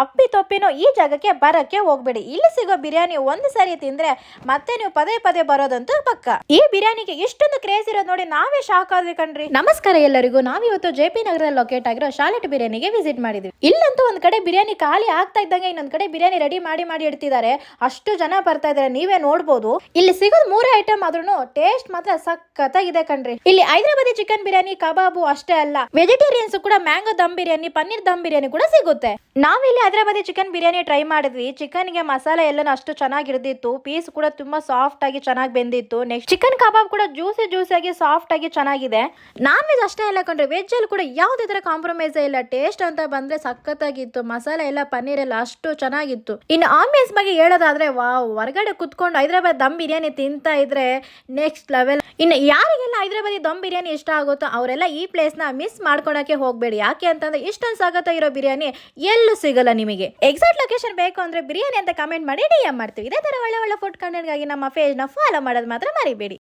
ಅಪ್ಪಿ ತಪ್ಪಿನೋ ಈ ಜಾಗಕ್ಕೆ ಬರಕ್ಕೆ ಹೋಗ್ಬೇಡಿ. ಇಲ್ಲಿ ಸಿಗೋ ಬಿರಿಯಾನಿ ಒಂದು ಸರಿ ತಿಂದ್ರೆ ಮತ್ತೆ ನೀವು ಪದೇ ಪದೇ ಬರೋದಂತೂ ಪಕ್ಕ. ಈ ಬಿರಿಯಾನಿಗೆ ಇಷ್ಟೊಂದು ಕ್ರೇಜ್ ಇರೋದು ನೋಡಿ ನಾವೇ ಶಾಕ್ ಆದ್ವಿ ಕಣ್ರಿ. ನಮಸ್ಕಾರ ಎಲ್ಲರಿಗೂ. ನಾವಿವತ್ತು JP ನಗರದಲ್ಲಿ ಲೊಕೇಟ್ ಆಗಿರೋ ಶಾಲೆಟ್ ಬಿರಿಯಾನಿಗೆ ವಿಸಿಟ್ ಮಾಡಿದ್ವಿ. ಇಲ್ಲಂತೂ ಒಂದ್ ಕಡೆ ಬಿರಿಯಾನಿ ಖಾಲಿ ಆಗ್ತಾ ಇದ್ದಂಗೆ ಇನ್ನೊಂದ್ ಕಡೆ ಬಿರಿಯಾನಿ ರೆಡಿ ಮಾಡಿ ಇಡ್ತಿದ್ದಾರೆ. ಅಷ್ಟು ಜನ ಬರ್ತಾ ಇದಾರೆ, ನೀವೇ ನೋಡ್ಬೋದು. ಇಲ್ಲಿ ಸಿಗೋದು 3 ಐಟಮ್ ಆದ್ರೂ ಟೇಸ್ಟ್ ಮಾತ್ರ ಸಖತ್ತಾಗಿದೆ ಕಣ್ರಿ. ಇಲ್ಲಿ ಹೈದರಾಬಾದಿ ಚಿಕನ್ ಬಿರಿಯಾನಿ, ಕಬಾಬು ಅಷ್ಟೇ ಅಲ್ಲ, ವೆಜಿಟೇರಿಯನ್ಸ್ ಕೂಡ ಮ್ಯಾಂಗೋ ದಮ್ ಬಿರಿಯಾನಿ, ಪನ್ನೀರ್ ದಮ್ ಬಿರಿಯಾನಿ ಕೂಡ ಸಿಗುತ್ತೆ. ನಾವಿಲ್ಲಿ ಹೈದರಾಬಾದಿ ಚಿಕನ್ ಬಿರಿಯಾನಿ ಟ್ರೈ ಮಾಡಿದ್ವಿ. ಚಿಕನ್ ಗೆ ಮಸಾಲೆ ಎಲ್ಲ ಅಷ್ಟು ಚೆನ್ನಾಗಿ ಹಿಡಿದಿತ್ತು, ಪೀಸ್ ಕೂಡ ತುಂಬಾ ಸಾಫ್ಟ್ ಆಗಿ ಚೆನ್ನಾಗಿ ಬೆಂದಿತ್ತು. ನೆಕ್ಸ್ಟ್ ಚಿಕನ್ ಕಬಾಬ್ ಕೂಡ ಜ್ಯೂಸಿ ಆಗಿ ಸಾಫ್ಟ್ ಆಗಿ ಚೆನ್ನಾಗಿದೆ. ನಾನ್ ವೆಜ್ ಅಷ್ಟೇ ಇಲ್ಲ ಕಂಡ್ರೆ, ವೆಜ್ ಅಲ್ಲಿ ಕೂಡ ಯಾವುದೇ ತರ ಕಾಂಪ್ರಮೈಸ್ ಇಲ್ಲ. ಟೇಸ್ಟ್ ಅಂತ ಬಂದ್ರೆ ಸಖತ್ತಾಗಿತ್ತು. ಮಸಾಲೆ ಎಲ್ಲ ಪನ್ನೀರ್ ಎಲ್ಲ ಅಷ್ಟು ಚೆನ್ನಾಗಿತ್ತು. ಇನ್ನು ಆಂಬಿಯನ್ಸ್ ಬಗ್ಗೆ ಹೇಳೋದಾದ್ರೆ ವಾವ್, ಹೊರಗಡೆ ಕುತ್ಕೊಂಡು ಹೈದರಾಬಾದ್ ದಮ್ ಬಿರಿಯಾನಿ ತಿಂತಾ ಇದ್ರೆ ನೆಕ್ಸ್ಟ್ ಲೆವೆಲ್. ಇನ್ನು ಯಾರಿಗೆಲ್ಲ ಹೈದರಾಬಾದಿ ದಮ್ ಬಿರಿಯಾನಿ ಇಷ್ಟ ಆಗುತ್ತೋ ಅವರೆಲ್ಲ ಈ ಪ್ಲೇಸ್ ನ ಮಿಸ್ ಮಾಡ್ಕೊಳಕ್ಕೆ ಹೋಗ್ಬೇಡಿ. ಯಾಕೆ ಅಂತಂದ್ರೆ ಇಷ್ಟೊಂದು ಸಖತ್ತಾಗಿರೋ ಬಿರಿಯಾನಿ ಎಲ್ಲೂ ಸಿಗಲ್ಲ ನಿಮಗೆ. ಎಕ್ಸಾಕ್ಟ್ ಲೊಕೇಶನ್ ಬೇಕು ಅಂದ್ರೆ ಬಿರಿಯಾನಿ ಅಂತ ಕಮೆಂಟ್ ಮಾಡಿ DM ಮಾಡ್ತೀವಿ. ಇದೇ ತರ ಒಳ್ಳೆ ಫುಡ್ ಕಂಟೆಂಟ್ ಗಾಗಿ ನಮ್ಮ ಪೇಜ್ ನ ಫಾಲೋ ಮಾಡೋದು ಮಾತ್ರ ಮರಿಬೇಡಿ.